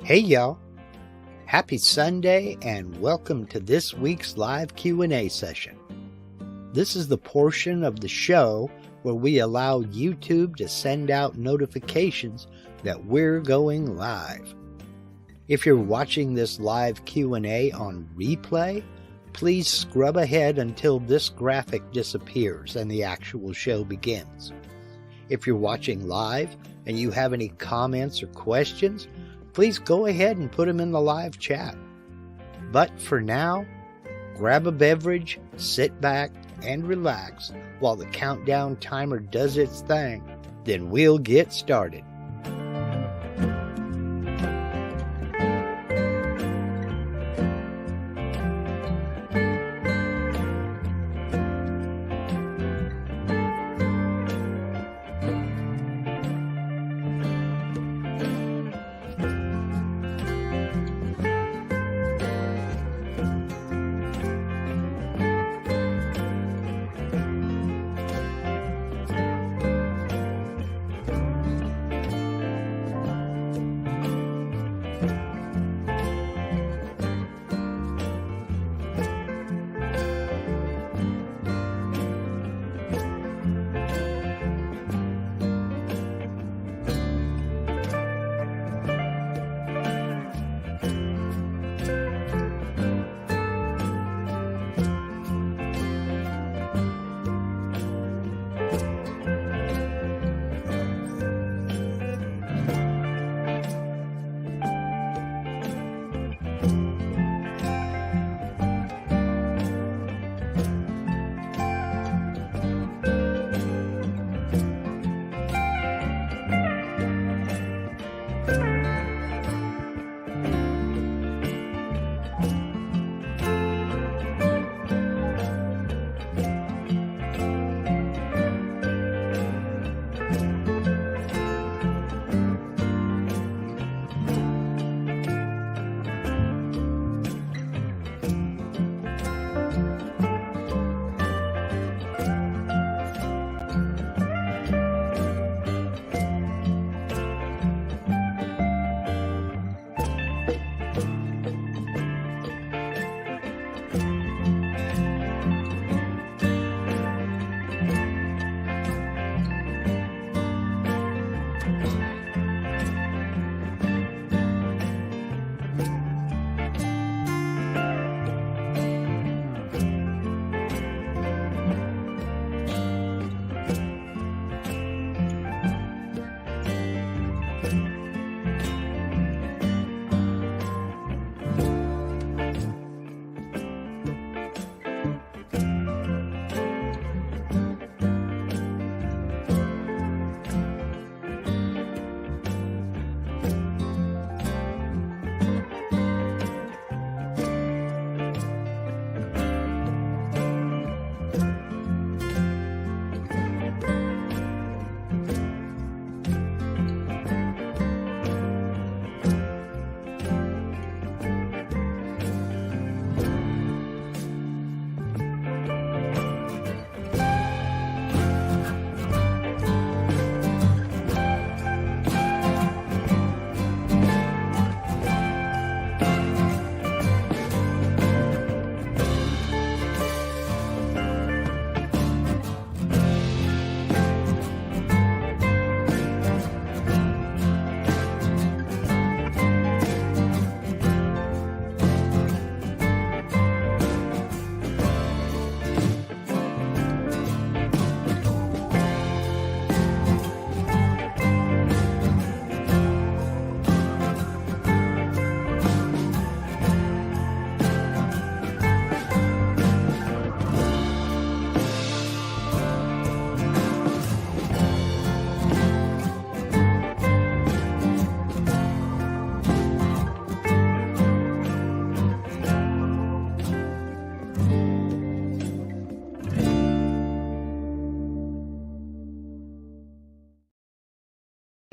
Hey y'all, happy Sunday and welcome to this week's live Q&A session. This is the portion of the show where we allow YouTube to send out notifications that we're going live. If you're watching this live Q&A on replay, please scrub ahead until this graphic disappears and the actual show begins. If you're watching live and you have any comments or questions, please go ahead and put them in the live chat. But for now, grab a beverage, sit back, and relax while the countdown timer does its thing. Then we'll get started.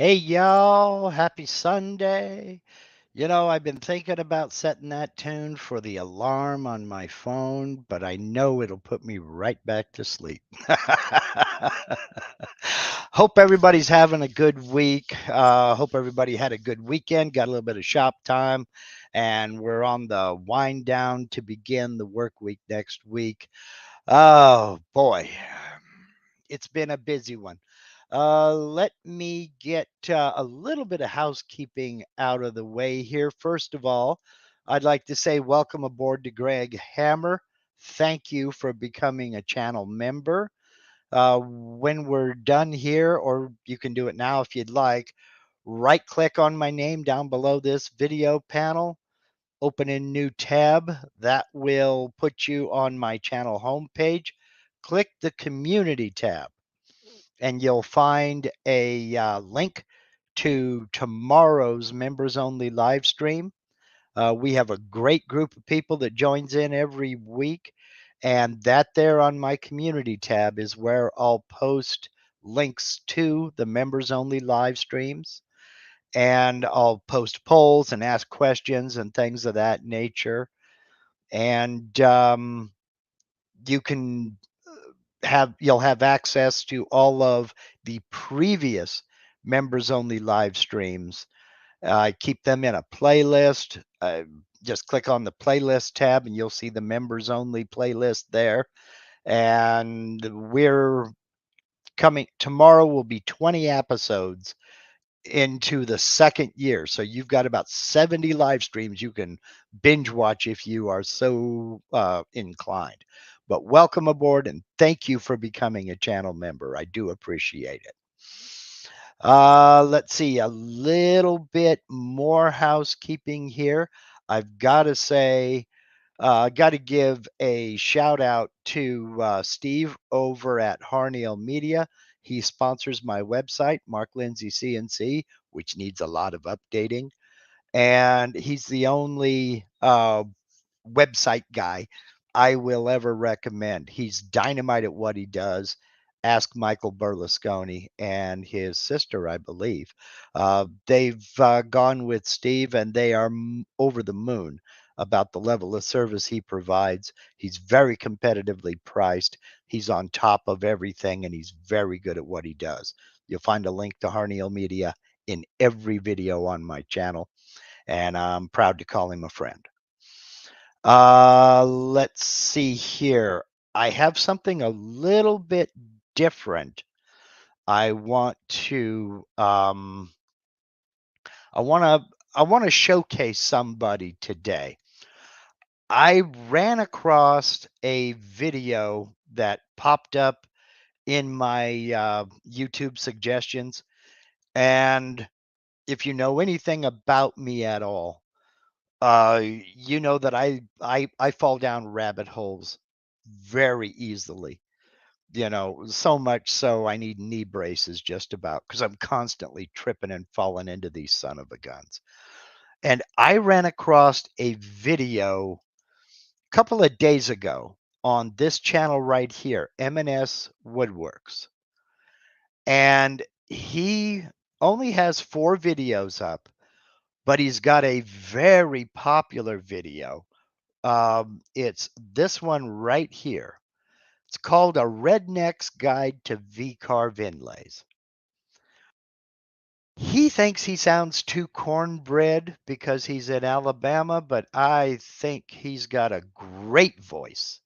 Hey y'all, happy Sunday. I've been thinking about setting that tune for the alarm on my phone, but I know it'll put me right back to sleep. Hope everybody's having a good week. Hope everybody had a good weekend, got a little bit of shop time, and we're on the wind down to begin the work week next week. Oh boy, it's been a busy one. Let me get a little bit of housekeeping out of the way here. First of all, I'd like to say welcome aboard to Greg Hammer. Thank you for becoming a channel member. When we're done here, or you can do it now if you'd like, right click on my name down below this video panel, open a new tab. That will put you on my channel homepage. Click the community tab and you'll find a link to tomorrow's members only live stream. We have a great group of people that joins in every week. And that there on my community tab is where I'll post links to the members only live streams. And I'll post polls and ask questions and things of that nature. And you can you'll have access to all of the previous members only live streams. I keep them in a playlist. Just click on the playlist tab and you'll see the members only playlist there. And we're coming tomorrow will be 20 episodes into the second year. So you've got about 70 live streams you can binge watch if you are so inclined. But welcome aboard and thank you for becoming a channel member. I do appreciate it. Let's see, a little bit more housekeeping here. I've got to say, got to give a shout out to Steve over at Harneal Media. He sponsors my website, Mark Lindsay CNC, which needs a lot of updating. And he's the only website guy I will ever recommend. He's dynamite at what he does. Ask Michael Berlusconi and his sister, I believe. They've gone with Steve and they are over the moon about the level of service he provides. He's very competitively priced. He's on top of everything and he's very good at what he does. You'll find a link to Harneal Media in every video on my channel, and I'm proud to call him a friend. Let's see here. I have something a little bit different. I want to I want to showcase somebody today. I ran across a video that popped up in my YouTube suggestions, and if you know anything about me at all, you know that I fall down rabbit holes very easily. You know, so much so I need knee braces just about because I'm constantly tripping and falling into these son of a guns. And I ran across a video a couple of days ago on this channel right here, M&S Woodworks. And he only has 4 videos up, but he's got a very popular video. It's this one right here. It's called A Redneck's Guide to V-Carve Inlays. He thinks he sounds too cornbread because he's in Alabama, but I think he's got a great voice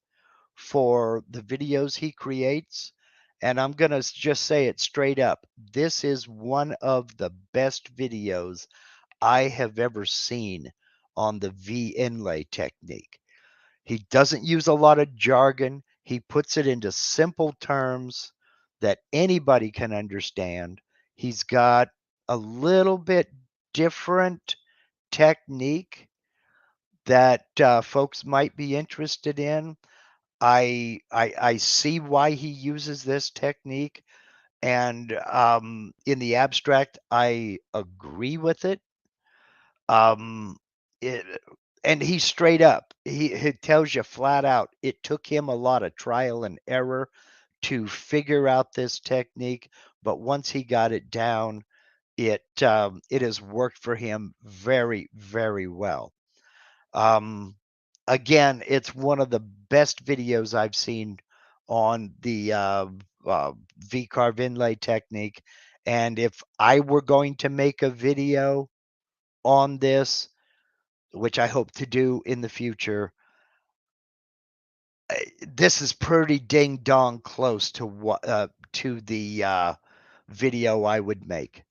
for the videos he creates. And I'm going to just say it straight up. This is one of the best videos I have ever seen on the V inlay technique. He doesn't use a lot of jargon. He puts it into simple terms that anybody can understand. He's got a little bit different technique that folks might be interested in. I see why he uses this technique, and in the abstract, I agree with it. It, and he's straight up. He tells you flat out. It took him a lot of trial and error to figure out this technique, but once he got it down, it has worked for him very, very well. Again, it's one of the best videos I've seen on the V-carve inlay technique. And if I were going to make a video on this, which I hope to do in the future, this is pretty ding dong close to what to the video I would make.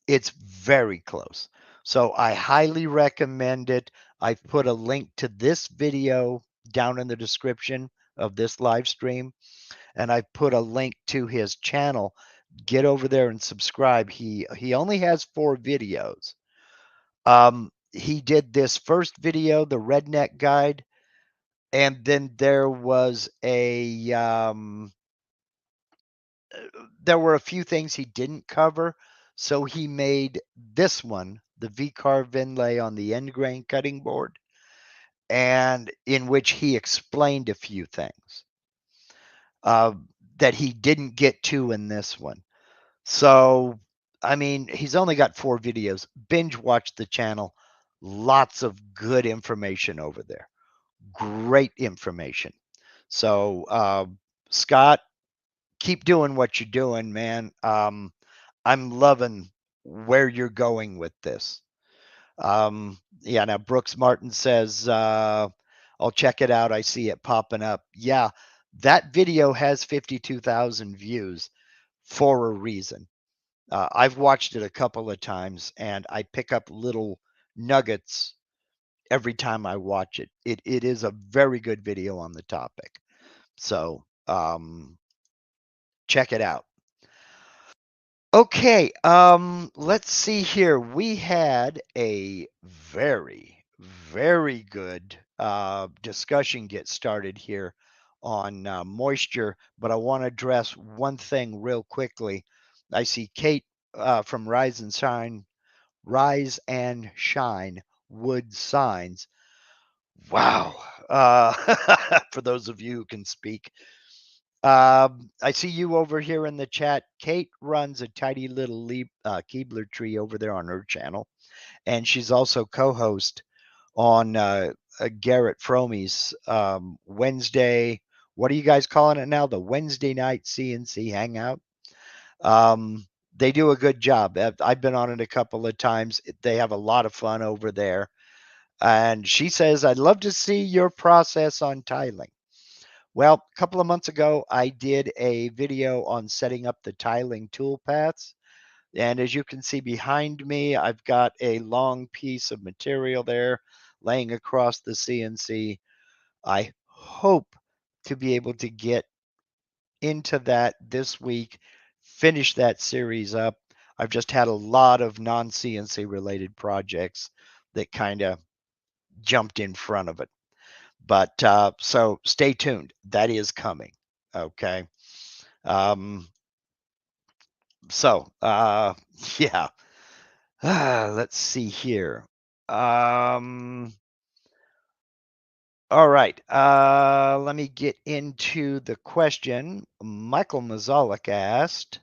It's very close. So I highly recommend it. I've put a link to this video down in the description of this live stream, and I put a link to his channel. Get over there and subscribe. He only has 4 videos. He did this first video, the redneck guide, and then there were a few things he didn't cover, so he made this one, the V-carve inlay on the end grain cutting board, and in which he explained a few things uh, that he didn't get to in this one. So, I mean, he's only got 4 videos. Binge watch the channel. Lots of good information over there. Great information. So, Scott, keep doing what you're doing, man. I'm loving where you're going with this. Yeah, now Brooks Martin says, I'll check it out. I see it popping up. Yeah, that video has 52,000 views for a reason. I've watched it a couple of times and I pick up little nuggets every time I watch it. It is a very good video on the topic. So check it out. Okay, let's see here. We had a very, very good discussion get started here on moisture, but I want to address one thing real quickly. I see Kate from Rise and Shine Wood Signs. Wow. For those of you who can speak. I see you over here in the chat. Kate runs a tidy little Keebler tree over there on her channel, and she's also co-host on Garrett Fromey's Wednesday. What are you guys calling it now? The Wednesday night CNC Hangout. They do a good job. I've been on it a couple of times. They have a lot of fun over there. And she says, I'd love to see your process on tiling. Well, a couple of months ago, I did a video on setting up the tiling toolpaths. And as you can see behind me, I've got a long piece of material there laying across the CNC. I hope to be able to get into that this week, finish that series up. I've just had a lot of non-CNC related projects that kind of jumped in front of it. But so stay tuned. That is coming. Okay. Um, so yeah. Let's see here. All right. Let me get into the question. Michael Mazalik asked,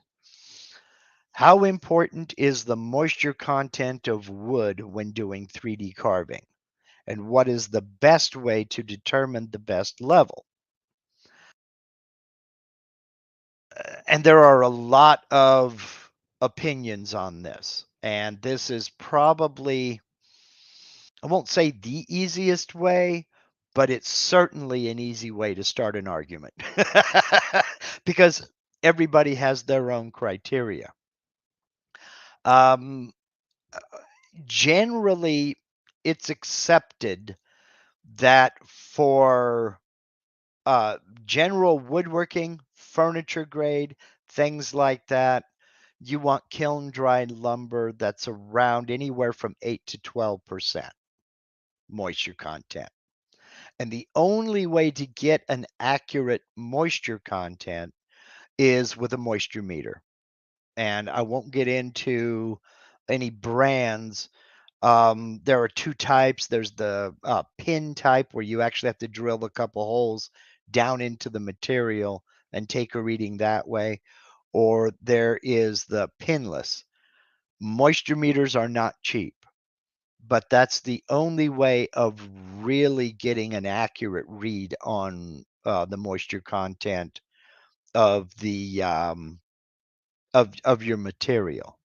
how important is the moisture content of wood when doing 3D carving? And what is the best way to determine the best level? And there are a lot of opinions on this. And this is probably, I won't say the easiest way, but it's certainly an easy way to start an argument because everybody has their own criteria. Um, Generally, it's accepted that for general woodworking, furniture grade, things like that, you want kiln dried lumber that's around anywhere from 8 to 12% moisture content. And the only way to get an accurate moisture content is with a moisture meter. And I won't get into any brands. There are 2 types. There's the pin type where you actually have to drill a couple holes down into the material and take a reading that way. Or there is the pinless. Moisture meters are not cheap, but that's the only way of really getting an accurate read on the moisture content of the of your material.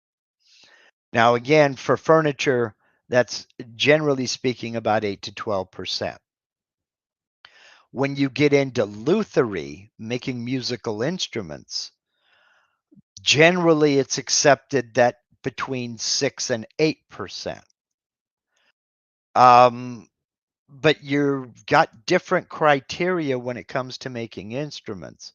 Now, again, for furniture, that's generally speaking about 8 to 12%. When you get into lutherie, making musical instruments, generally it's accepted that between 6 and 8%. But you've got different criteria when it comes to making instruments,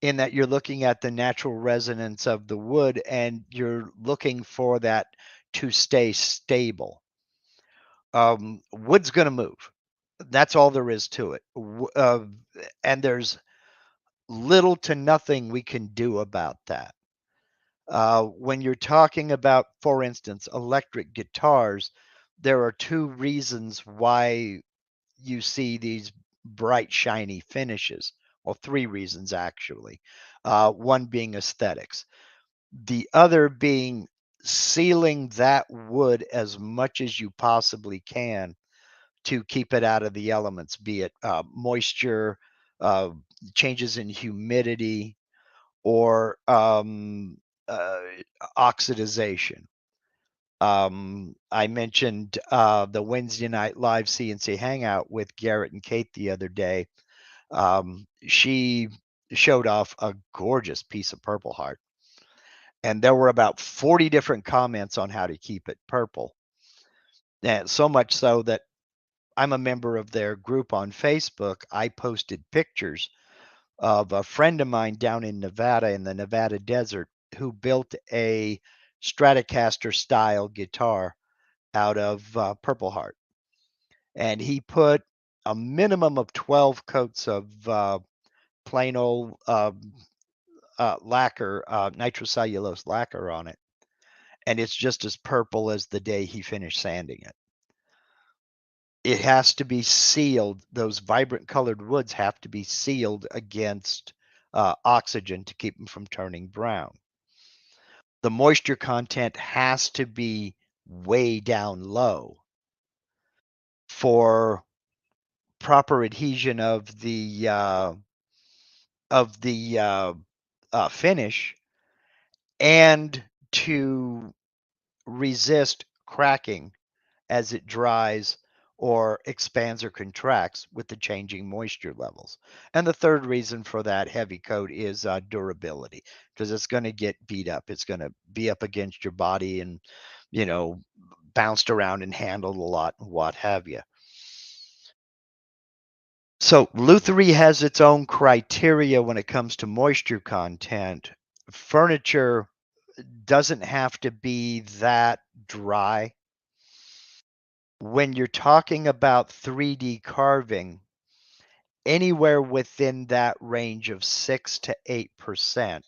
in that you're looking at the natural resonance of the wood and you're looking for that to stay stable. Wood's going to move. That's all there is to it. And there's little to nothing we can do about that. When you're talking about, for instance, electric guitars, there are two reasons why you see these bright, shiny finishes. Well, three reasons actually. One being aesthetics, the other being sealing that wood as much as you possibly can to keep it out of the elements, be it moisture, uh, changes in humidity, or uh, oxidization. I mentioned the Wednesday night live CNC hangout with Garrett and Kate the other day. She showed off a gorgeous piece of Purple Heart, and there were about 40 different comments on how to keep it purple. And so much so that I'm a member of their group on Facebook. I posted pictures of a friend of mine down in Nevada, in the Nevada desert, who built a Stratocaster style guitar out of Purple Heart. And he put a minimum of 12 coats of plain old lacquer, nitrocellulose lacquer on it. And it's just as purple as the day he finished sanding it. It has to be sealed. Those vibrant colored woods have to be sealed against oxygen to keep them from turning brown. The moisture content has to be way down low for proper adhesion of the finish, and to resist cracking as it dries or expands or contracts with the changing moisture levels. And the third reason for that heavy coat is durability, because it's going to get beat up. It's going to be up against your body and, you know, bounced around and handled a lot and what have you. So lutherie has its own criteria when it comes to moisture content. Furniture doesn't have to be that dry. When you're talking about 3D carving, anywhere within that range of 6 to 8%,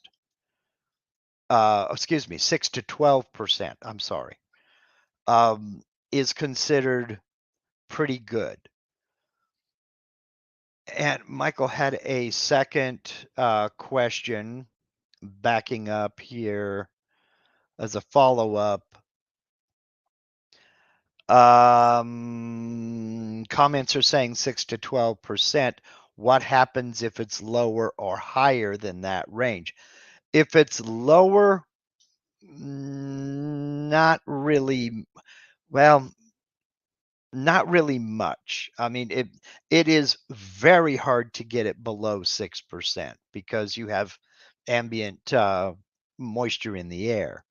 excuse me, 6 to 12%, I'm sorry, is considered pretty good. And Michael had a second question backing up here as a follow-up. Comments are saying 6 to 12%. What happens if it's lower or higher than that range? If it's lower, not really. Well, not really much. I mean, it is very hard to get it below 6% because you have ambient moisture in the air.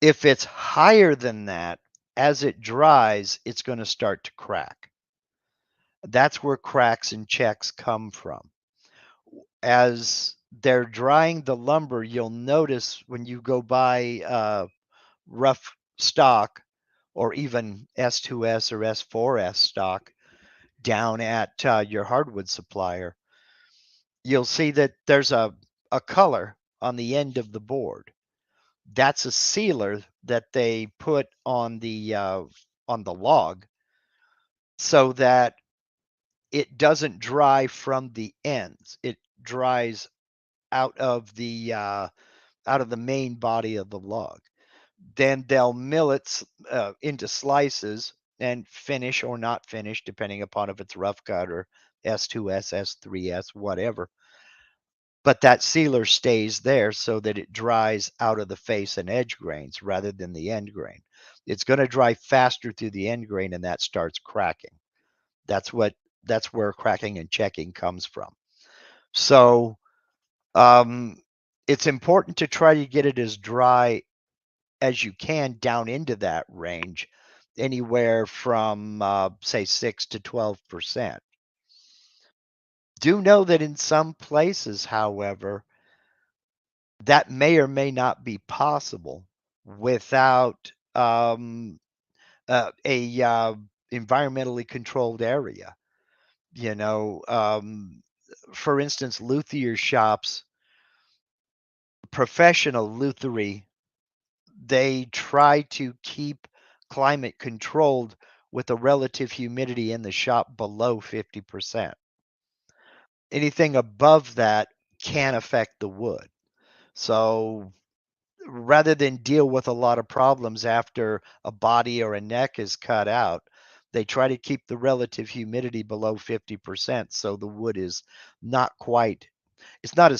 If it's higher than that, as it dries, it's going to start to crack. That's where cracks and checks come from. As they're drying the lumber, you'll notice when you go by rough stock or even S2S or S4S stock down at your hardwood supplier, you'll see that there's a color on the end of the board. That's a sealer that they put on the log so that it doesn't dry from the ends. It dries out of the main body of the log. Then they'll mill it into slices and finish or not finish, depending upon if it's rough cut or S2S, S3S, whatever. but that sealer stays there so that it dries out of the face and edge grains rather than the end grain. It's going to dry faster through the end grain and that starts cracking. That's what that's where cracking and checking comes from. So um, it's important to try to get it as dry as you can down into that range, anywhere from say 6 to 12%. Do know that in some places, however, that may or may not be possible without a environmentally controlled area. You know, for instance, luthier shops, professional lutherie, they try to keep climate controlled with a relative humidity in the shop below 50%. Anything above that can affect the wood. So rather than deal with a lot of problems after a body or a neck is cut out, they try to keep the relative humidity below 50% so the wood is not quite it's not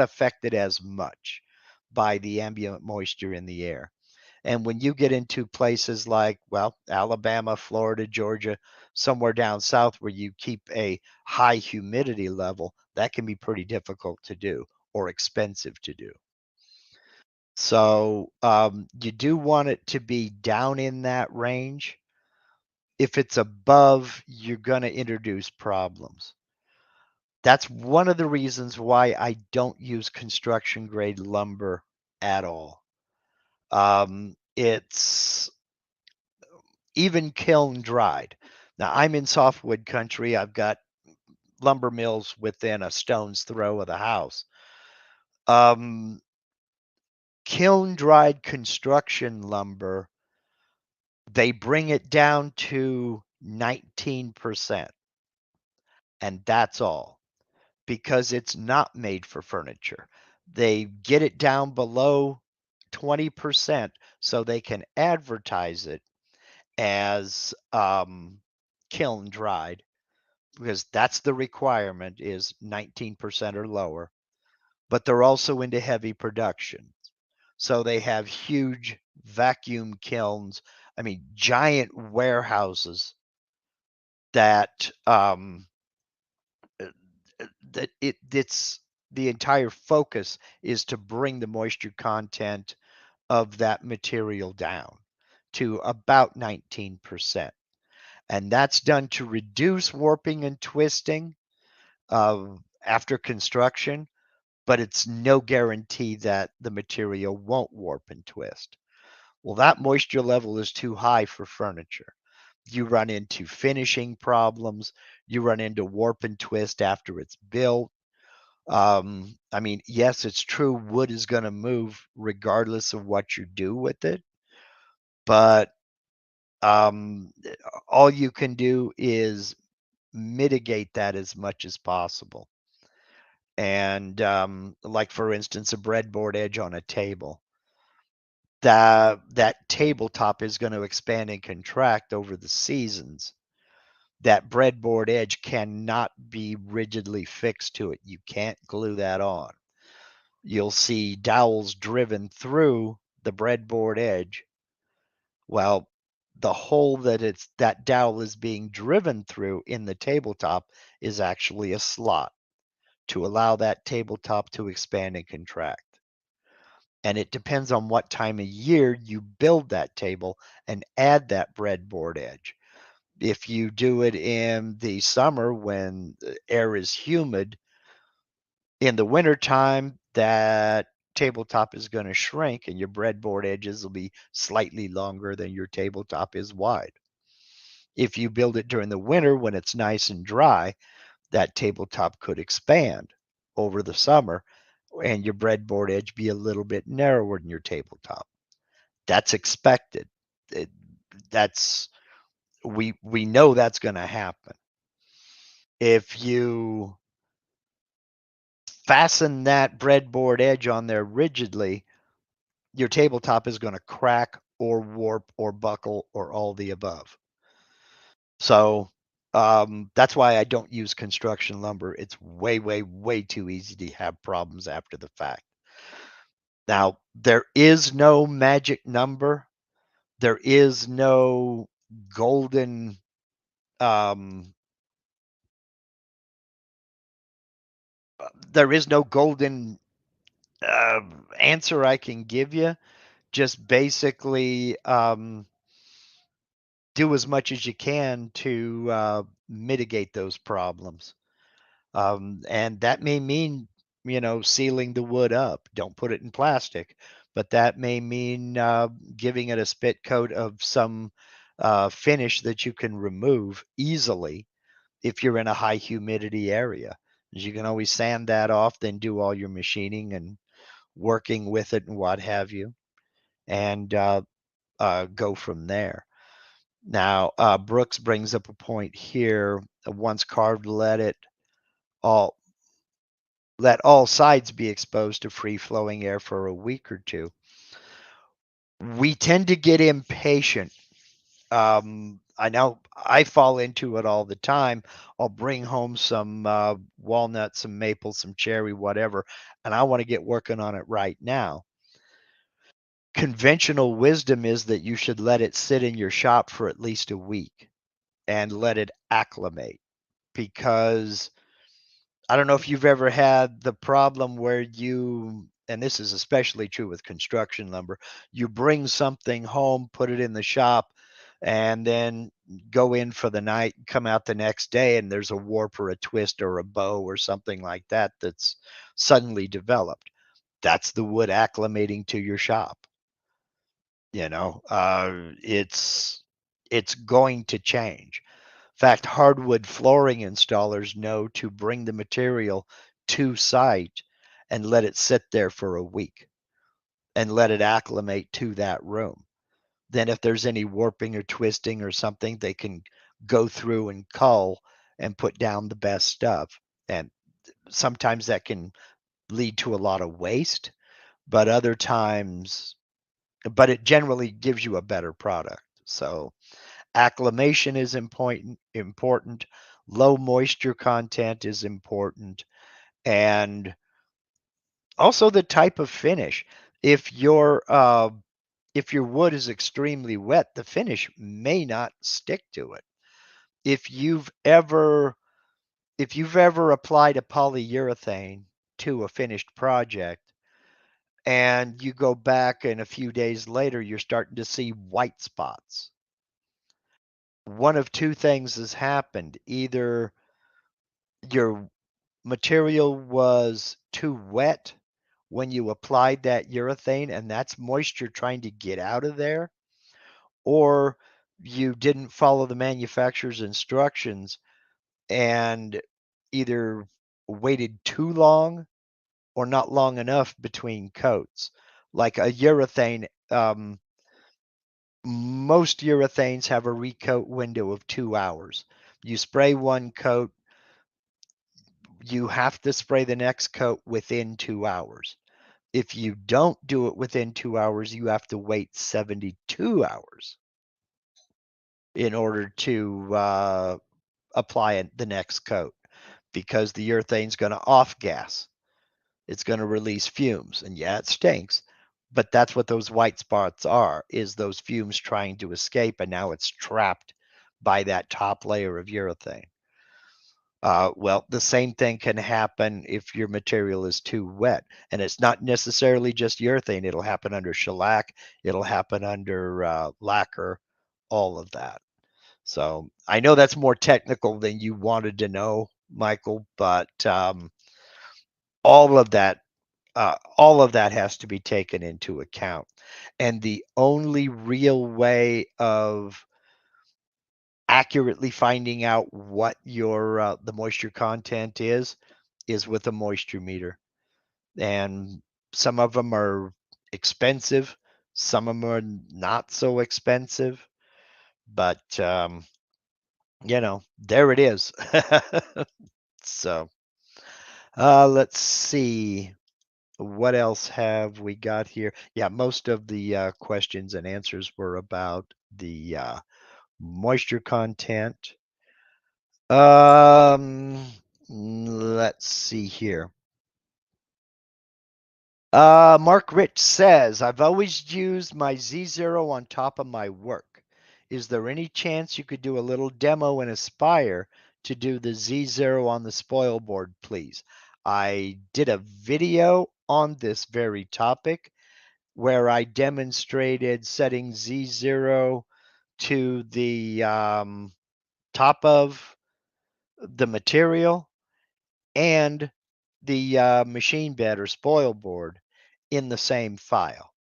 affected as much by the ambient moisture in the air. And when you get into places like, well, Alabama, Florida, Georgia, somewhere down south where you keep a high humidity level, that can be pretty difficult to do or expensive to do. So you do want it to be down in that range. If it's above, you're going to introduce problems. That's one of the reasons why I don't use construction grade lumber at all. It's even kiln dried. Now, I'm in softwood country. I've got lumber mills within a stone's throw of the house. Um, Kiln dried construction lumber, they bring it down to 19%, and that's all because it's not made for furniture. They get it down below 20% so they can advertise it as kiln dried because that's the requirement is 19% or lower, but they're also into heavy production. So they have huge vacuum kilns, I mean giant warehouses that uh, it's the entire focus is to bring the moisture content of that material down to about 19%. And that's done to reduce warping and twisting after construction, but it's no guarantee that the material won't warp and twist. Well, that moisture level is too high for furniture. You run into finishing problems. You run into warp and twist after it's built. I mean, yes, it's true wood is going to move regardless of what you do with it, but um, all you can do is mitigate that as much as possible. And like for instance, a breadboard edge on a table. That tabletop is going to expand and contract over the seasons. That breadboard edge cannot be rigidly fixed to it. You can't glue that on. You'll see dowels driven through the breadboard edge. Well, the hole that dowel is being driven through in the tabletop is actually a slot to allow that tabletop to expand and contract. And it depends on what time of year you build that table and add that breadboard edge. If you do it in the summer when the air is humid, in the wintertime, that tabletop is going to shrink and your breadboard edges will be slightly longer than your tabletop is wide. If you build it during the winter when it's nice and dry, that tabletop could expand over the summer and your breadboard edge be a little bit narrower than your tabletop. That's expected. It, that's we know that's going to happen. If you fasten that breadboard edge on there rigidly, your tabletop is going to crack or warp or buckle or all the above. So That's why I don't use construction lumber. It's way, way, way too easy to have problems after the fact. Now, there is no magic number. There is no golden um, there is no golden uh, answer I can give you. Just basically do as much as you can to mitigate those problems. And that may mean, sealing the wood up. Don't put it in plastic, but that may mean giving it a spit coat of some finish that you can remove easily if you're in a high humidity area. You can always sand that off, then do all your machining and working with it and what have you, and go from there. Now, Brooks brings up a point here. Once carved, all let all sides be exposed to free flowing air for a week or two. We tend to get impatient. I know I fall into it all the time. I'll bring home some walnuts, some maple, some cherry, whatever, and I want to get working on it right now. Conventional wisdom is that you should let it sit in your shop for at least a week and let it acclimate, because I don't know if you've ever had the problem where and this is especially true with construction lumber, you bring something home, put it in the shop, and then go in for the night, come out the next day, and there's a warp or a twist or a bow or something like that that's suddenly developed. That's the wood acclimating to your shop. It's going to change. In fact, hardwood flooring installers know to bring the material to site and let it sit there for a week and let it acclimate to that room. Then if there's any warping or twisting or something, they can go through and cull and put down the best stuff. And sometimes that can lead to a lot of waste, but other times, but it generally gives you a better product. So acclimation is important. Low moisture content is important, and also the type of finish. If your wood is extremely wet, the finish may not stick to it. If you've ever if you've ever applied a polyurethane to a finished project and you go back and a few days later you're starting to see white spots, one of two things has happened. Either your material was too wet when you applied that urethane, and that's moisture trying to get out of there, or you didn't follow the manufacturer's instructions and either waited too long or not long enough between coats. Like a urethane, most urethanes have a recoat window of 2 hours. You spray one coat, you have to spray the next coat within 2 hours. If you don't do it within 2 hours, you have to wait 72 hours in order to apply the next coat, because the urethane's going to off gas. It's going to release fumes. And yeah, it stinks, but that's what those white spots are, is those fumes trying to escape, and now it's trapped by that top layer of urethane. Well, the same thing can happen if your material is too wet. And it's not necessarily just urethane. It'll happen under shellac. It'll happen under lacquer, all of that. So I know that's more technical than you wanted to know, Michael, but all of that, all of that has to be taken into account. And the only real way of accurately finding out what your the moisture content is with a moisture meter. And some of them are expensive, some of them are not so expensive, but there it is. So let's see, what else have we got here? Yeah, most of the questions and answers were about the moisture content. Let's see here. Mark Rich says, I've always used my Z0 on top of my work. Is there any chance you could do a little demo in Aspire to do the Z0 on the spoil board, please? I did a video on this very topic where I demonstrated setting Z0 to the top of the material and the machine bed or spoil board in the same file.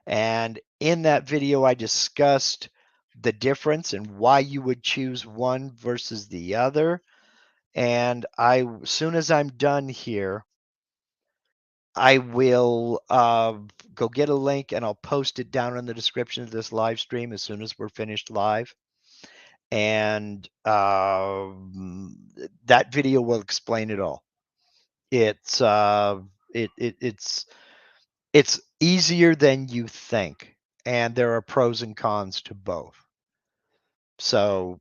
And in that video, I discussed the difference and why you would choose one versus the other. And as soon as I'm done here, I will go get a link and I'll post it down in the description of this live stream as soon as we're finished live. And that video will explain it all. It's it's easier than you think, and there are pros and cons to both. So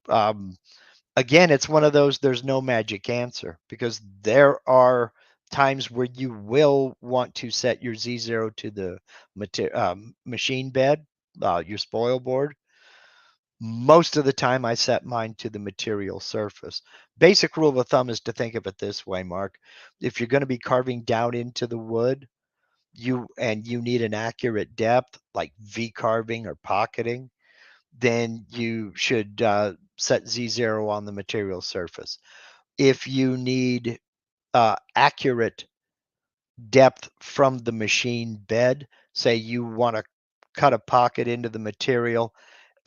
again, it's one of those, there's no magic answer because there are times where you will want to set your Z0 to the machine bed, your spoil board. Most of the time, I set mine to the material surface. Basic rule of thumb is to think of it this way, Mark. If you're going to be carving down into the wood, you need an accurate depth, like V carving or pocketing, then you should set Z0 on the material surface. If you need accurate depth from the machine bed, say you want to cut a pocket into the material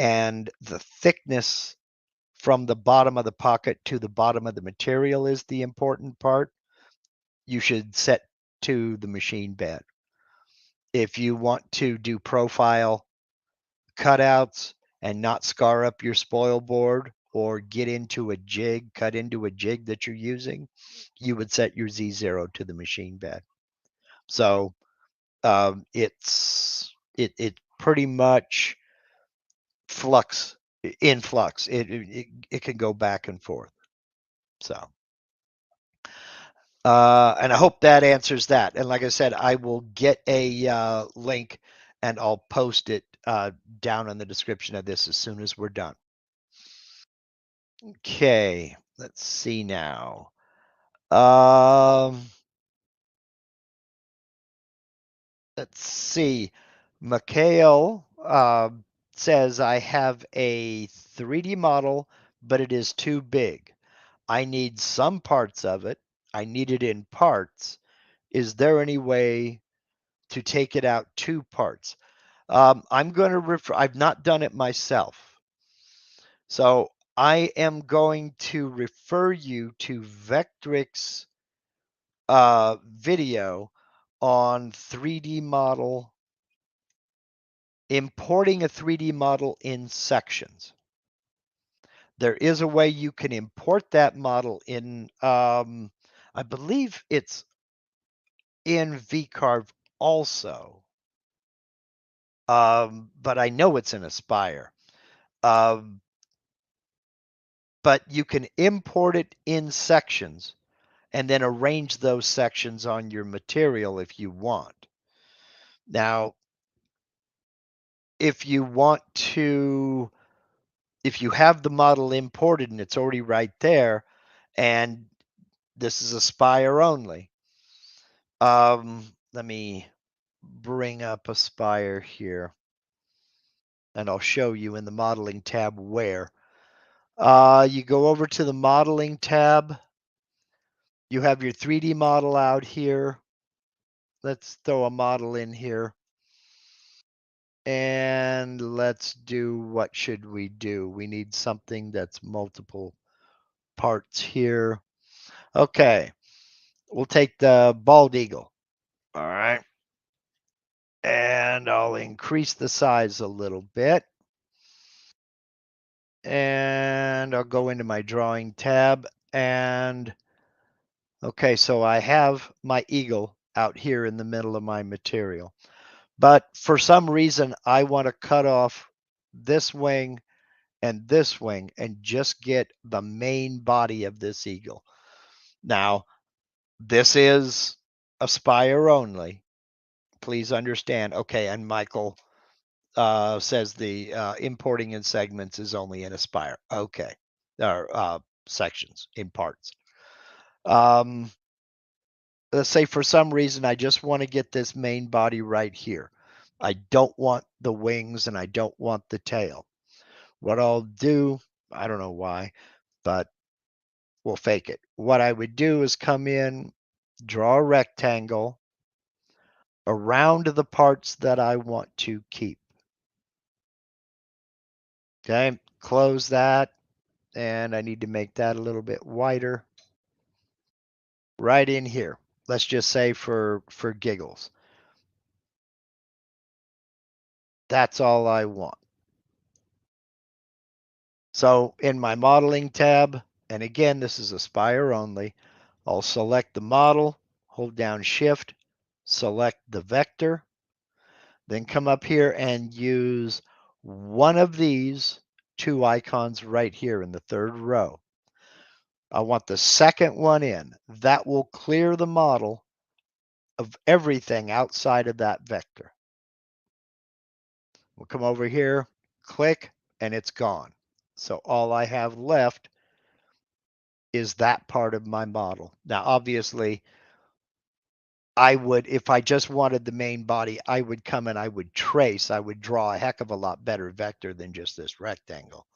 and the thickness from the bottom of the pocket to the bottom of the material is the important part, you should set to the machine bed. If you want to do profile cutouts and not scar up your spoil board or get into a jig, cut into a jig that you're using, you would set your Z0 to the machine bed. So it pretty much in flux. It can go back and forth. So and I hope that answers that. And like I said, I will get a link and I'll post it down in the description of this as soon as we're done. Okay, let's see now. Let's see. Mikhail says, I have a 3D model, but it is too big. I need some parts of it. I need it in parts. Is there any way to take it out 2 parts? I'm going to refer, I've not done it myself. So I am going to refer you to Vectric's video on 3D model, importing a 3D model in sections. There is a way you can import that model in, I believe it's in VCarve also, but I know it's in Aspire. But you can import it in sections and then arrange those sections on your material if you want. Now, if you have the model imported and it's already right there, and this is Aspire only, let me bring up Aspire here, and I'll show you in the modeling tab where. You go over to the modeling tab. You have your 3D model out here. Let's throw a model in here. And let's do, what should we do? We need something that's multiple parts here. Okay, we'll take the bald eagle. All right. And I'll increase the size a little bit. And I'll go into my drawing tab and okay, so I have my eagle out here in the middle of my material. But for some reason, I want to cut off this wing and this wing and just get the main body of this eagle. Now, this is a spire only. Please understand. Okay, and Michael says the importing in segments is only in a spire. Okay, or sections in parts. Let's say for some reason I just want to get this main body right here. I don't want the wings and I don't want the tail. What I'll do, I don't know why, but we'll fake it. What I would do is come in, draw a rectangle around the parts that I want to keep. Okay, close that, and I need to make that a little bit wider. Right in here. Let's just say for giggles. That's all I want. So in my modeling tab, and again, this is a spire only, I'll select the model, hold down shift, select the vector, then come up here and use one of these two icons right here in the third row. I want the second one in. That will clear the model of everything outside of that vector. We'll come over here, click, and it's gone. So all I have left is that part of my model. Now, obviously, I would, if I just wanted the main body, I would come and I would trace, I would draw a heck of a lot better vector than just this rectangle.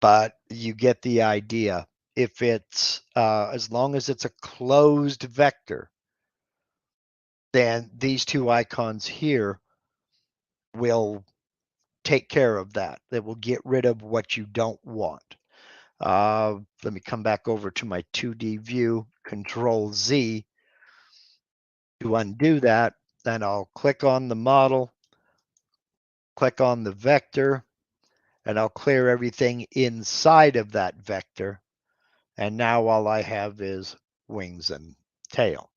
But you get the idea. If it's, as long as it's a closed vector, then these two icons here will take care of that. They will get rid of what you don't want. Let me come back over to my 2D view, Control Z to undo that. Then I'll click on the model, click on the vector, and I'll clear everything inside of that vector. And now all I have is wings and tail.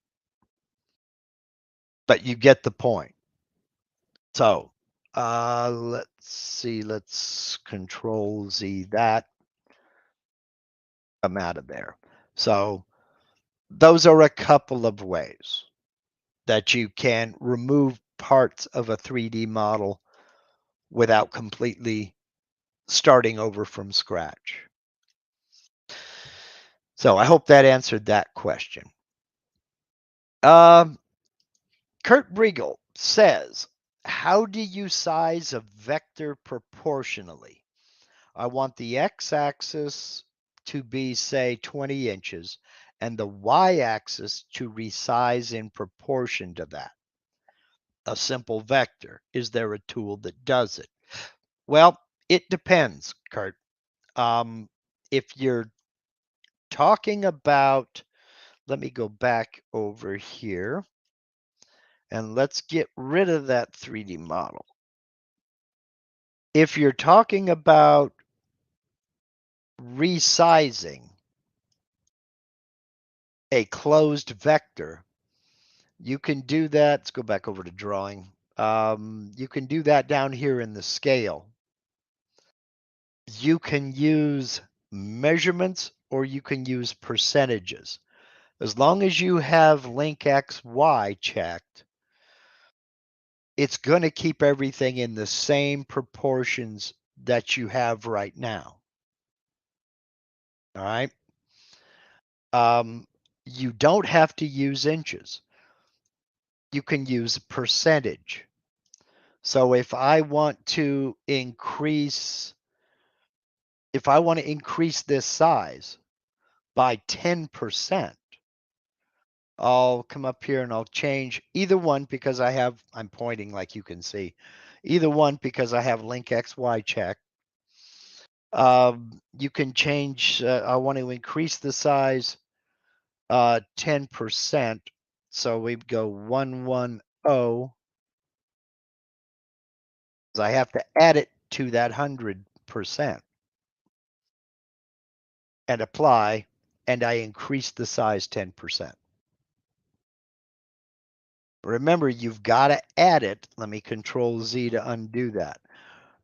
But you get the point. So let's see, let's Control Z that. Come out of there. So those are a couple of ways that you can remove parts of a 3D model without completely starting over from scratch. So I hope that answered that question. Kurt Briegel says, how do you size a vector proportionally? I want the x-axis to be, say, 20 inches, and the y-axis to resize in proportion to that. A simple vector. Is there a tool that does it? Well, it depends, Kurt. If you're talking about, let me go back over here and let's get rid of that 3D model. If you're talking about resizing a closed vector, you can do that. Let's go back over to drawing. You can do that down here in the scale. You can use measurements or you can use percentages. As long as you have link X, Y checked, it's going to keep everything in the same proportions that you have right now. All right. You don't have to use inches. You can use percentage. So if I want to increase this size by 10%, I'll come up here and I'll change either one because I'm pointing like you can see, either one because I have link XY checked. You can change, I want to increase the size 10%. So we go 110. I have to add it to that 100% and apply, and I increase the size 10%. Remember, you've got to add it. Let me Control Z to undo that.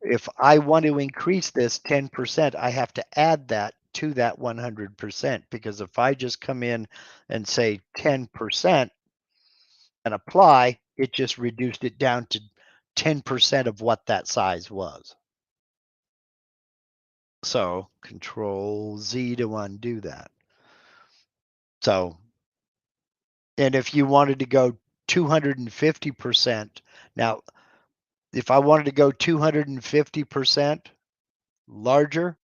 if I want to increase this 10%, I have to add that to that 100%, because if I just come in and say 10% and apply, it just reduced it down to 10% of what that size was. So Control Z to undo that. So, and if you wanted to go 250%, now, if I wanted to go 250% larger,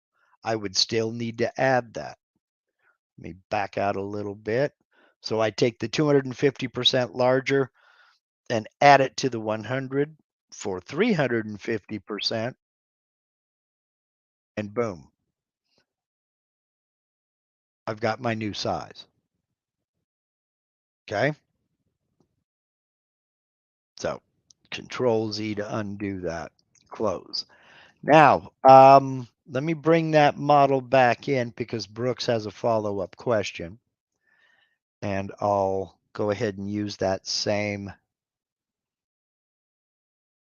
I would still need to add that. Let me back out a little bit. So I take the 250% larger and add it to the 100 for 350%, and boom, I've got my new size. Okay. So Control Z to undo that, close. Now, let me bring that model back in because Brooks has a follow-up question. And I'll go ahead and use that same.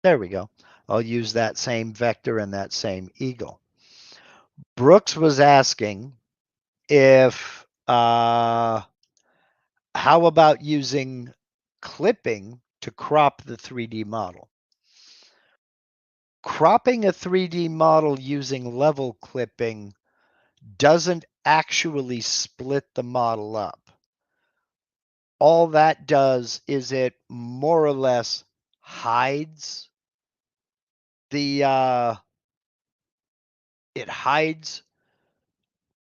There we go. I'll use that same vector and that same eagle. Brooks was asking if, how about using clipping to crop the 3D model? Cropping a 3D model using level clipping doesn't actually split the model up. All that does is it more or less hides the it hides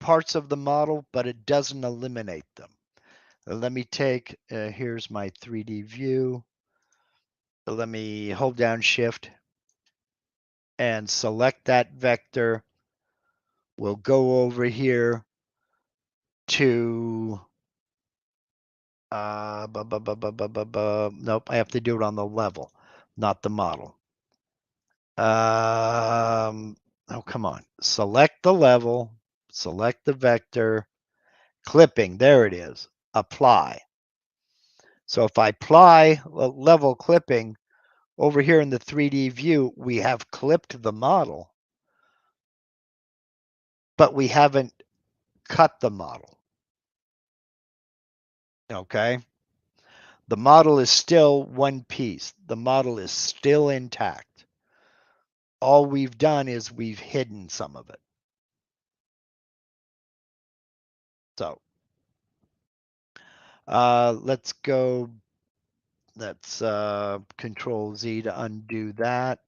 parts of the model, but it doesn't eliminate them. Let me take, here's my 3D view. Let me hold down Shift and select that vector. We'll go over here to, nope, I have to do it on the level, not the model. Oh, come on. Select the level, select the vector, clipping, there it is, apply. So if I apply level clipping, over here in the 3D view, we have clipped the model, but we haven't cut the model. Okay. The model is still one piece. The model is still intact. All we've done is we've hidden some of it. So let's go. Let's Control Z to undo that.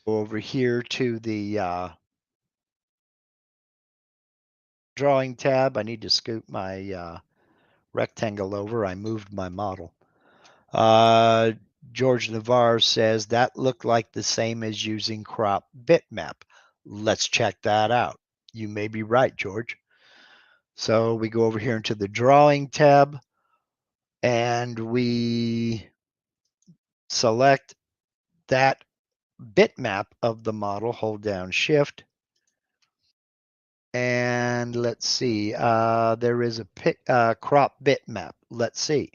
Go over here to the drawing tab. I need to scoot my rectangle over. I moved my model. George Navarre says that looked like the same as using crop bitmap. Let's check that out. You may be right, George. So we go over here into the drawing tab and we select that bitmap of the model, hold down Shift. And let's see, there is a crop bitmap. Let's see.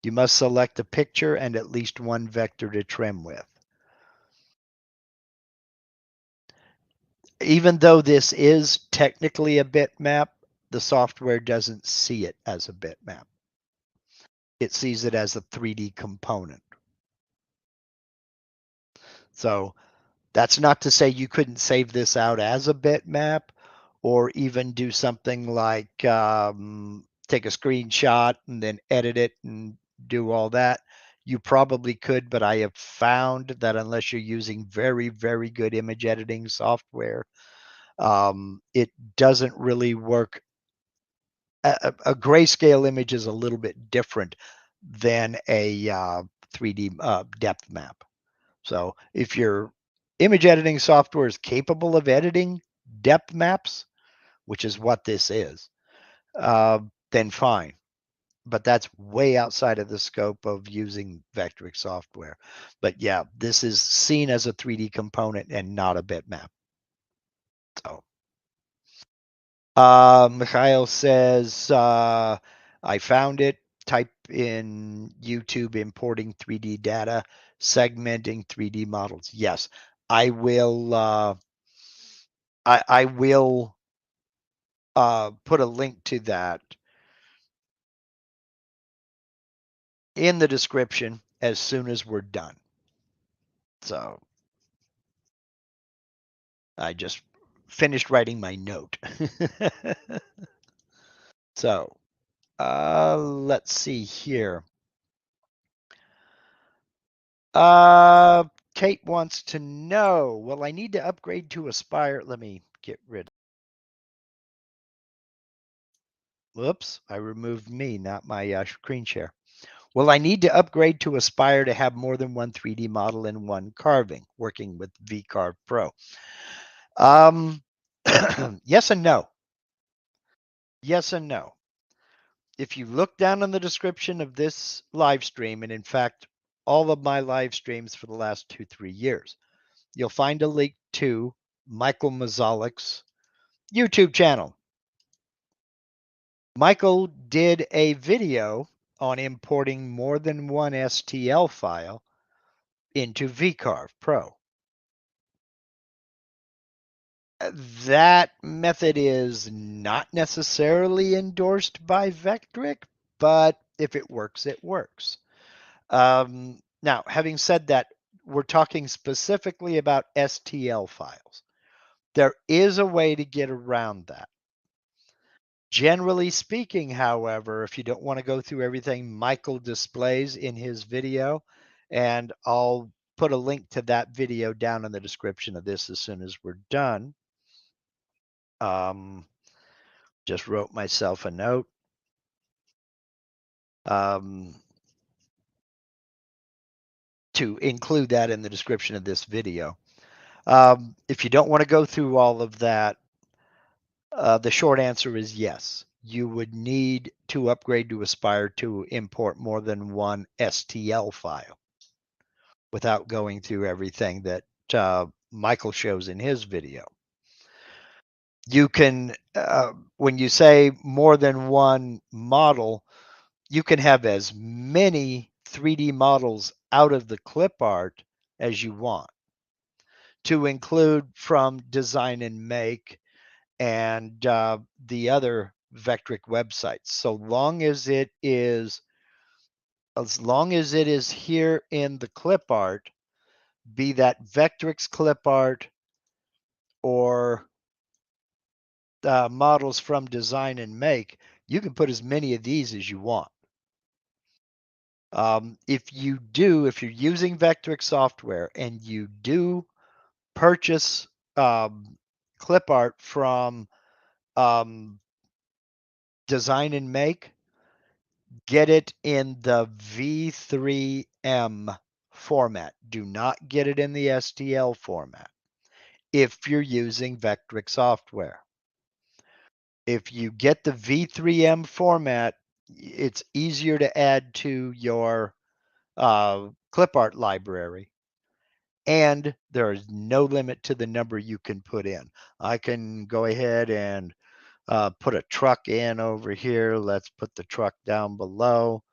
You must select a picture and at least one vector to trim with. Even though this is technically a bitmap, the software doesn't see it as a bitmap. It sees it as a 3D component. So that's not to say you couldn't save this out as a bitmap or even do something like take a screenshot and then edit it and do all that. You probably could, but I have found that unless you're using very, very good image editing software, it doesn't really work. A grayscale image is a little bit different than a 3D depth map. So if your image editing software is capable of editing depth maps, which is what this is, then fine. But that's way outside of the scope of using Vectric software. But yeah, this is seen as a 3D component and not a bitmap. So Mikhail says, I found it. type in YouTube importing 3D data, segmenting 3D models. Yes, I will. I will put a link to that in the description as soon as we're done. So I just finished writing my note. So let's see here. Kate wants to know, will I need to upgrade to Aspire? Let me get rid of. Whoops, I removed me, not my screen share. Will I need to upgrade to Aspire to have more than one 3D model in one carving, working with VCarve Pro? Yes and no. Yes and no. If you look down in the description of this live stream, and in fact, all of my live streams for the last 2-3 years, you'll find a link to Michael Mazalik's YouTube channel. Michael did a video on importing more than one STL file into VCarve Pro. That method is not necessarily endorsed by Vectric, but if it works, it works. Now, having said that, we're talking specifically about STL files. There is a way to get around that. Generally speaking, however, if you don't want to go through everything Michael displays in his video, and I'll put a link to that video down in the description of this as soon as we're done. Just wrote myself a note. To include that in the description of this video. If you don't want to go through all of that, the short answer is yes. You would need to upgrade to Aspire to import more than one STL file without going through everything that Michael shows in his video. You can, when you say more than one model, you can have as many 3D models out of the clip art as you want, to include from Design and Make and the other Vectric websites. As long as it is here in the clip art, be that Vectric's clip art or models from Design and Make, you can put as many of these as you want. If you're using Vectric software and you do purchase clip art from Design and Make, get it in the V3M format. Do not get it in the STL format if you're using Vectric software. If you get the V3M format, it's easier to add to your clip art library, and there is no limit to the number you can put in. I can go ahead and put a truck in over here. Let's put the truck down below.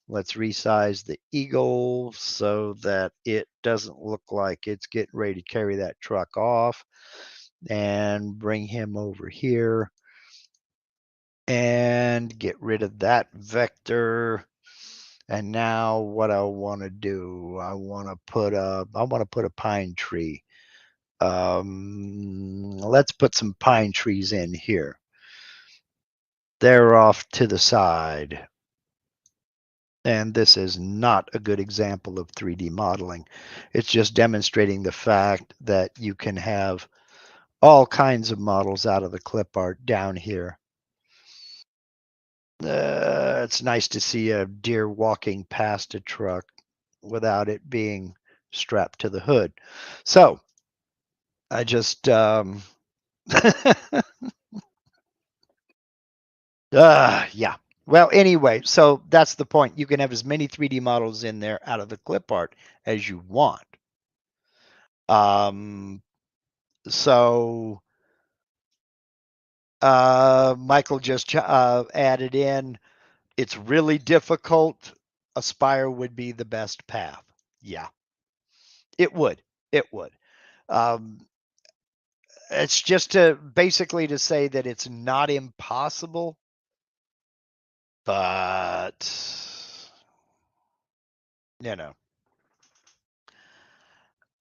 Let's resize the eagle so that it doesn't look like it's getting ready to carry that truck off, and bring him over here and get rid of that vector. And now what I want to do, I want to put a pine tree. Let's put some pine trees in here. They're off to the side. And this is not a good example of 3D modeling. It's just demonstrating the fact that you can have all kinds of models out of the clip art down here. It's nice to see a deer walking past a truck without it being strapped to the hood. So I just yeah. Well, anyway, so that's the point. You can have as many 3D models in there out of the clip art as you want. So Michael just added in it's really difficult, Aspire would be the best path. Yeah, it would. It would. Um, it's just to basically to say that it's not impossible, but you know.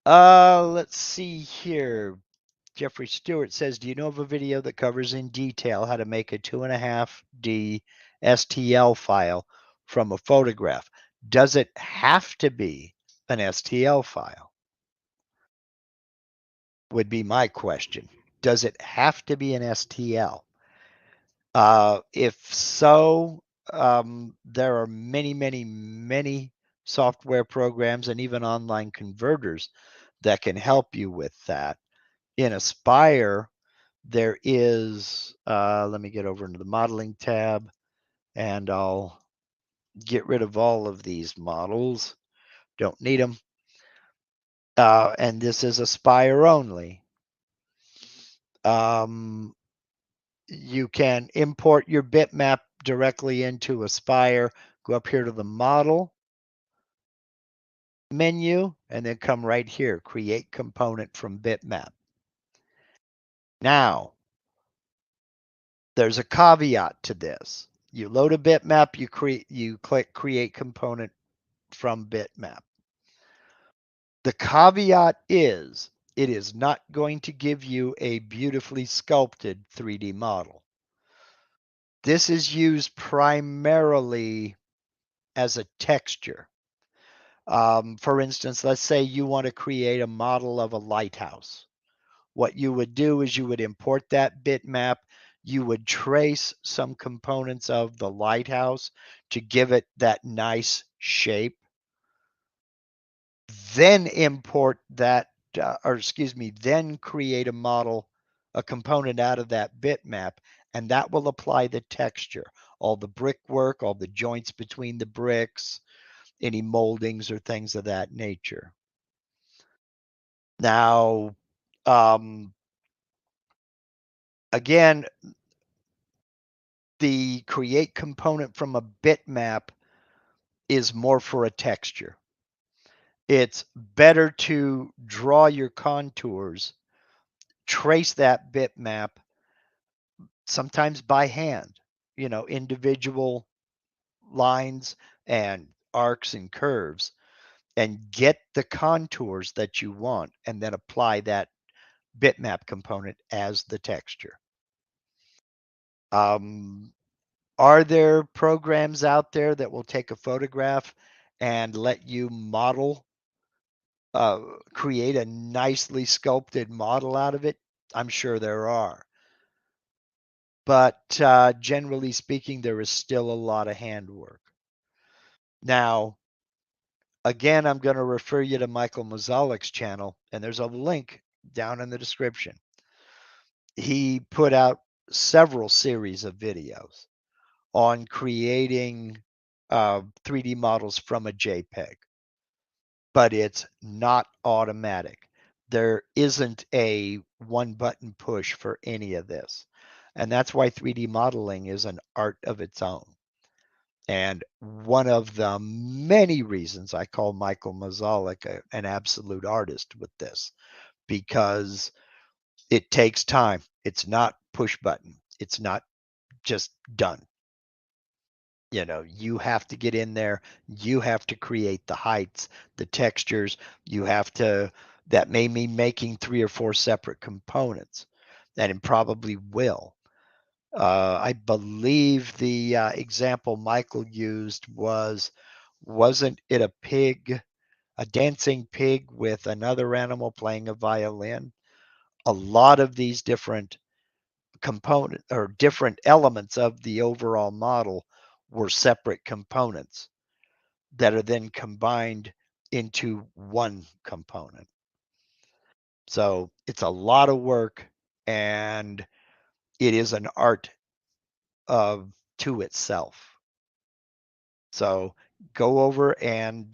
Let's see here. Jeffrey Stewart says, do you know of a video that covers in detail how to make a 2.5D STL file from a photograph? Does it have to be an STL file? Would be my question. Does it have to be an STL? If so, there are many, many, many software programs and even online converters that can help you with that. In Aspire, there is, let me get over into the modeling tab and I'll get rid of all of these models. Don't need them. And this is Aspire only. You can import your bitmap directly into Aspire. Go up here to the model menu and then come right here, create component from bitmap. Now, there's a caveat to this. You load a bitmap, you click create component from bitmap. The caveat is it is not going to give you a beautifully sculpted 3D model. This is used primarily as a texture. For instance, let's say you want to create a model of a lighthouse. What you would do is you would import that bitmap, you would trace some components of the lighthouse to give it that nice shape, then import that, then create a model, a component out of that bitmap, and that will apply the texture, all the brickwork, all the joints between the bricks, any moldings or things of that nature. Now, again, the create component from a bitmap is more for a texture. It's better to draw your contours, trace that bitmap, sometimes by hand, individual lines and arcs and curves, and get the contours that you want, and then apply that bitmap component as the texture. Are there programs out there that will take a photograph and let you model, create a nicely sculpted model out of it? I'm sure there are. But generally speaking, there is still a lot of handwork. Now, again, I'm going to refer you to Michael Mazalik's channel, and there's a link down in the description. He put out several series of videos on creating 3D models from a JPEG, but it's not automatic. There isn't a one button push for any of this. And that's why 3D modeling is an art of its own. And one of the many reasons I call Michael Mazalik an absolute artist with this, because it takes time. It's not push button. It's not just done. You have to get in there. You have to create the heights, the textures. That may mean making 3 or 4 separate components, and it probably will. I believe the example Michael used wasn't it a pig, a dancing pig with another animal playing a violin? A lot of these different component or different elements of the overall model were separate components that are then combined into one component. So it's a lot of work, and it is an art of to itself. So go over and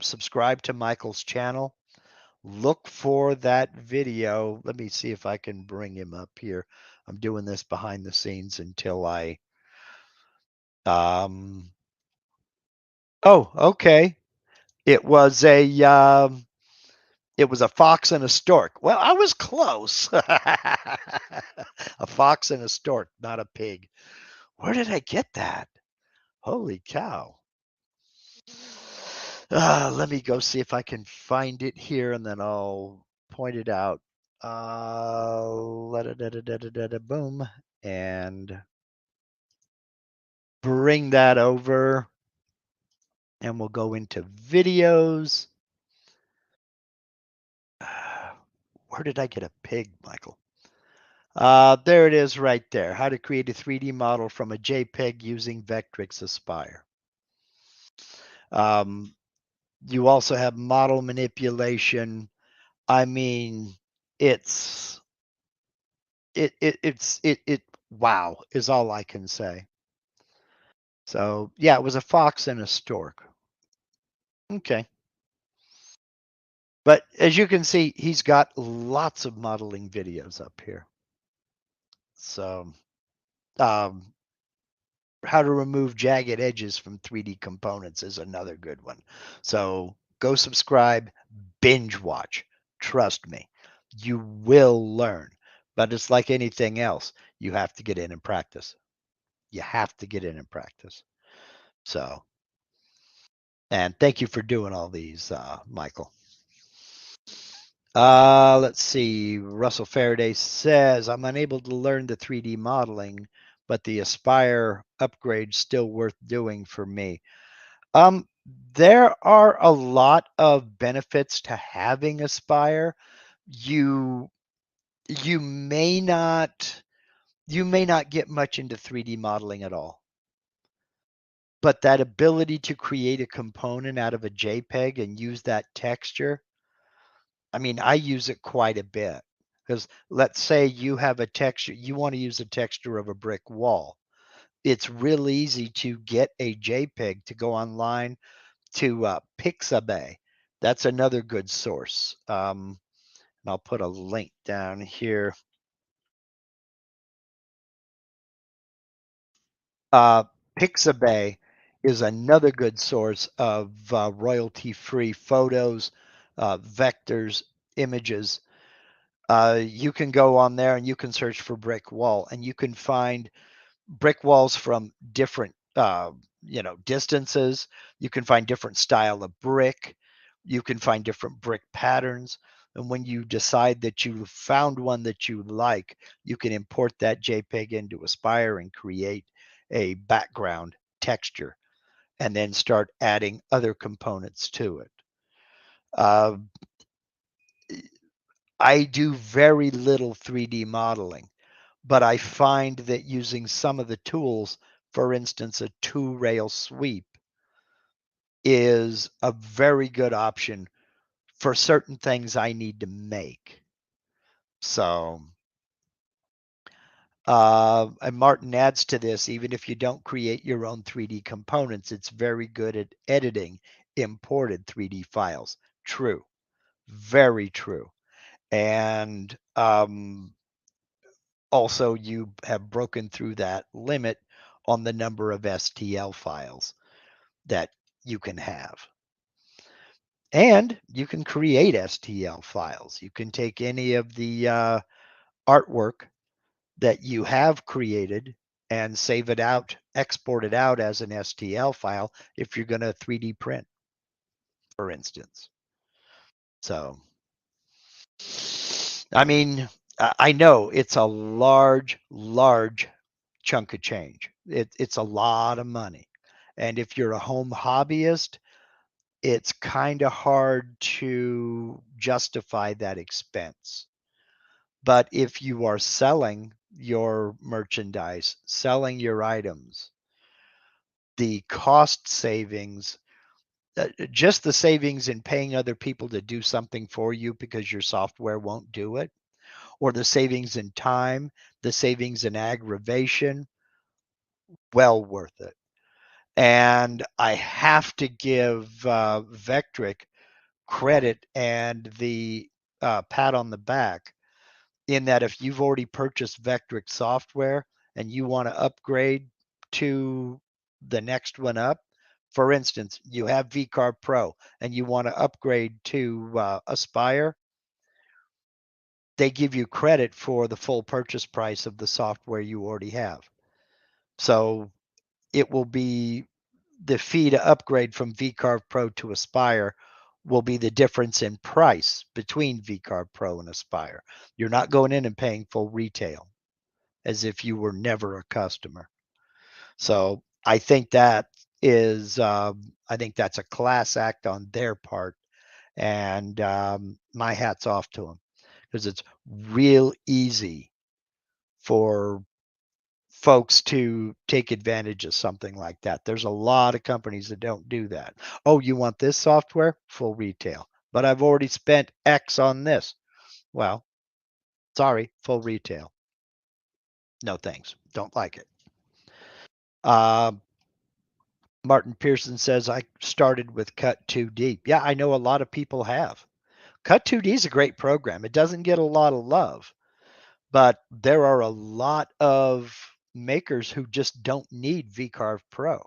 subscribe to Michael's channel. Look for that video. Let me see if I can bring him up here. I'm doing this behind the scenes until I Um, oh, okay. It was a fox and a stork. Well, I was close. A fox and a stork, not a pig. Where did I get that? Holy cow. Let me go see if I can find it here and then I'll point it out. Boom. And bring that over. And we'll go into videos. Where did I get a pig, Michael? There it is right there. How to create a 3D model from a JPEG using Vectric Aspire. You also have model manipulation. I mean, it's wow is all I can say. So yeah, it was a fox and a stork. Okay. But as you can see, he's got lots of modeling videos up here. So um, how to remove jagged edges from 3D components is another good one. So go subscribe, binge watch. Trust me, you will learn. But it's like anything else. You have to get in and practice. You have to get in and practice. So, and thank you for doing all these, Michael. Let's see. Russell Faraday says, I'm unable to learn the 3D modeling, but the Aspire upgrade's still worth doing for me. Um, there are a lot of benefits to having Aspire. You you may not get much into 3D modeling at all. But that ability to create a component out of a JPEG and use that texture, I mean, I use it quite a bit. Because let's say you have a texture, you want to use the texture of a brick wall. It's real easy to get a JPEG to go online to Pixabay. That's another good source. And I'll put a link down here. Pixabay is another good source of royalty-free photos, vectors, images. You can go on there and you can search for brick wall, and you can find brick walls from different distances. You can find different style of brick. You can find different brick patterns. And when you decide that you found one that you like, you can import that JPEG into Aspire and create a background texture and then start adding other components to it. Uh, I do very little 3D modeling, but I find that using some of the tools, for instance, a two-rail sweep, is a very good option for certain things I need to make. So, and Martin adds to this, even if you don't create your own 3D components, it's very good at editing imported 3D files. True. Very true. And also, you have broken through that limit on the number of STL files that you can have. And you can create STL files. You can take any of the artwork that you have created and save it out, export it out as an STL file if you're going to 3D print, for instance. So, I mean, I know it's a large, large chunk of change. It's a lot of money. And if you're a home hobbyist, it's kind of hard to justify that expense. But if you are selling your merchandise, selling your items, the cost savings, just the savings in paying other people to do something for you because your software won't do it, or the savings in time, the savings in aggravation, well worth it. And I have to give Vectric credit and the pat on the back in that if you've already purchased Vectric software and you want to upgrade to the next one up. For instance, you have VCarve Pro and you want to upgrade to Aspire, they give you credit for the full purchase price of the software you already have. So it will be the fee to upgrade from VCarve Pro to Aspire will be the difference in price between VCarve Pro and Aspire. You're not going in and paying full retail as if you were never a customer. So I think that is, I think that's a class act on their part, and my hat's off to them because it's real easy for folks to take advantage of something like that. There's a lot of companies that don't do that. Oh, you want this software? Full retail. But I've already spent X on this. Well, sorry, full retail. No thanks. Don't like it. Uh, Martin Pearson says, I started with Cut 2D. Yeah, I know a lot of people have. Cut 2D is a great program. It doesn't get a lot of love, but there are a lot of makers who just don't need VCarve Pro.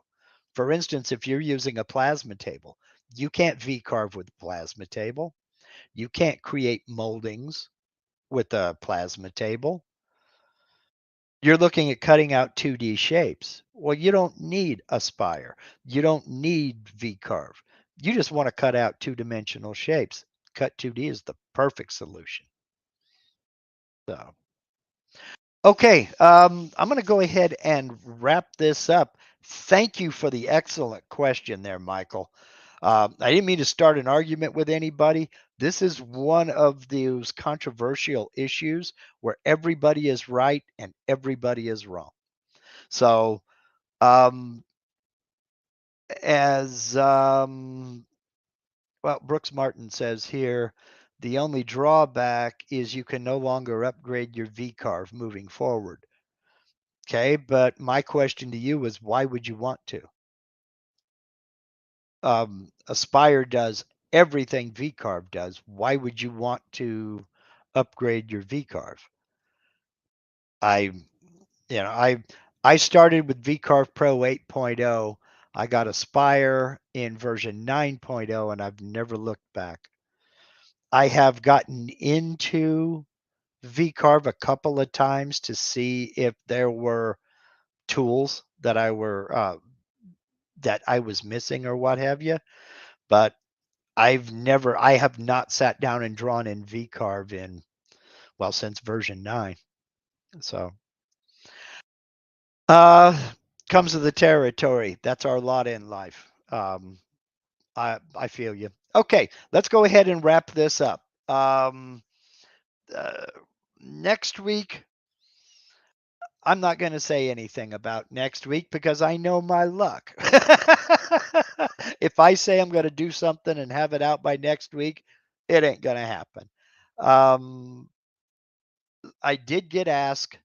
For instance, if you're using a plasma table, you can't VCarve with a plasma table. You can't create moldings with a plasma table. You're looking at cutting out 2D shapes. Well, you don't need Aspire. You don't need VCarve. You just want to cut out two-dimensional shapes. Cut 2D is the perfect solution. So, okay, I'm going to go ahead and wrap this up. Thank you for the excellent question there, Michael. I didn't mean to start an argument with anybody. This is one of those controversial issues where everybody is right and everybody is wrong. So, um, as well, Brooks Martin says here, the only drawback is you can no longer upgrade your VCarve moving forward. Okay, but my question to you is why would you want to? Aspire does everything VCarve does. Why would you want to upgrade your VCarve? I, I started with VCarve Pro 8.0. I got Aspire in version 9.0, and I've never looked back. I have gotten into VCarve a couple of times to see if there were tools that I was missing or what have you. But I have not sat down and drawn in VCarve since version 9. So, uh, comes with the territory. That's our lot in life. I feel you. Okay, let's go ahead and wrap this up. Uh, Next week, I'm not going to say anything about next week because I know my luck. If I say I'm going to do something and have it out by next week, it ain't going to happen. I did get asked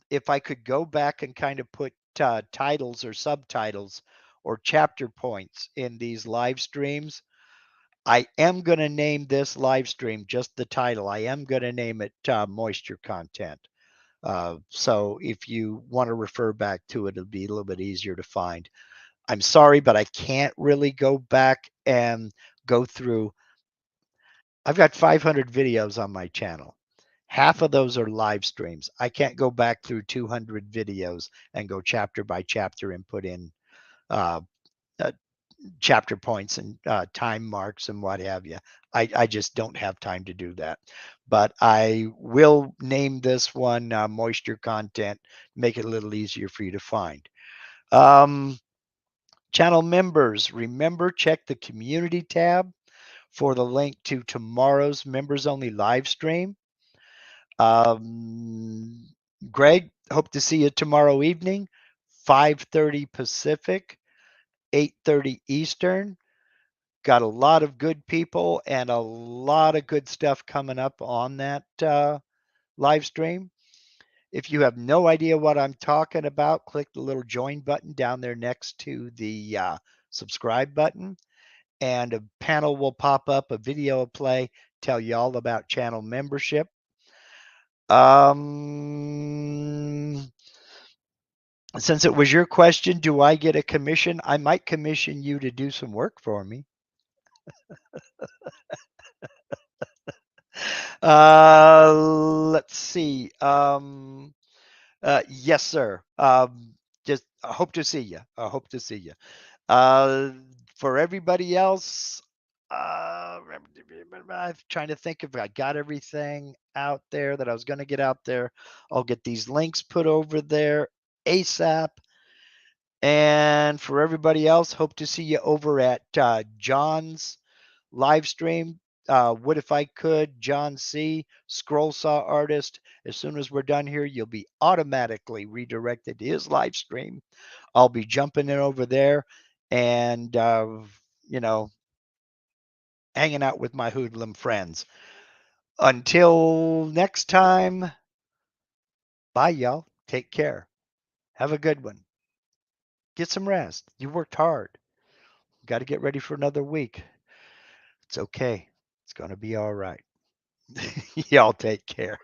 if I could go back and kind of put titles or subtitles or chapter points in these live streams. I am going to name this live stream just the title. I am going to name it Moisture Content. So if you want to refer back to it, it'll be a little bit easier to find. I'm sorry, but I can't really go back and go through. I've got 500 videos on my channel. Half of those are live streams. I can't go back through 200 videos and go chapter by chapter and put in uh, uh, chapter points and time marks and what have you. I just don't have time to do that. But I will name this one Moisture Content, make it a little easier for you to find. Channel members, remember, check the community tab for the link to tomorrow's members only live stream. Greg, hope to see you tomorrow evening, 5:30 Pacific, 8:30 Eastern. Got a lot of good people and a lot of good stuff coming up on that live stream. If you have no idea what I'm talking about, click the little join button down there next to the subscribe button, and a panel will pop up, a video will play, tell you all about channel membership. Since it was your question, do I get a commission? I might commission you to do some work for me. Let's see. Yes, sir. Just I hope to see you. I hope to see you. Uh, for everybody else, I'm trying to think if I got everything out there that I was going to get out there. I'll get these links put over there ASAP. And for everybody else, hope to see you over at John's live stream. What if I could? John C. Scroll Saw Artist. As soon as we're done here, you'll be automatically redirected to his live stream. I'll be jumping in over there and, you know, hanging out with my hoodlum friends. Until next time, bye, y'all. Take care. Have a good one. Get some rest. You worked hard. Got to get ready for another week. It's okay. It's going to be all right. Y'all take care.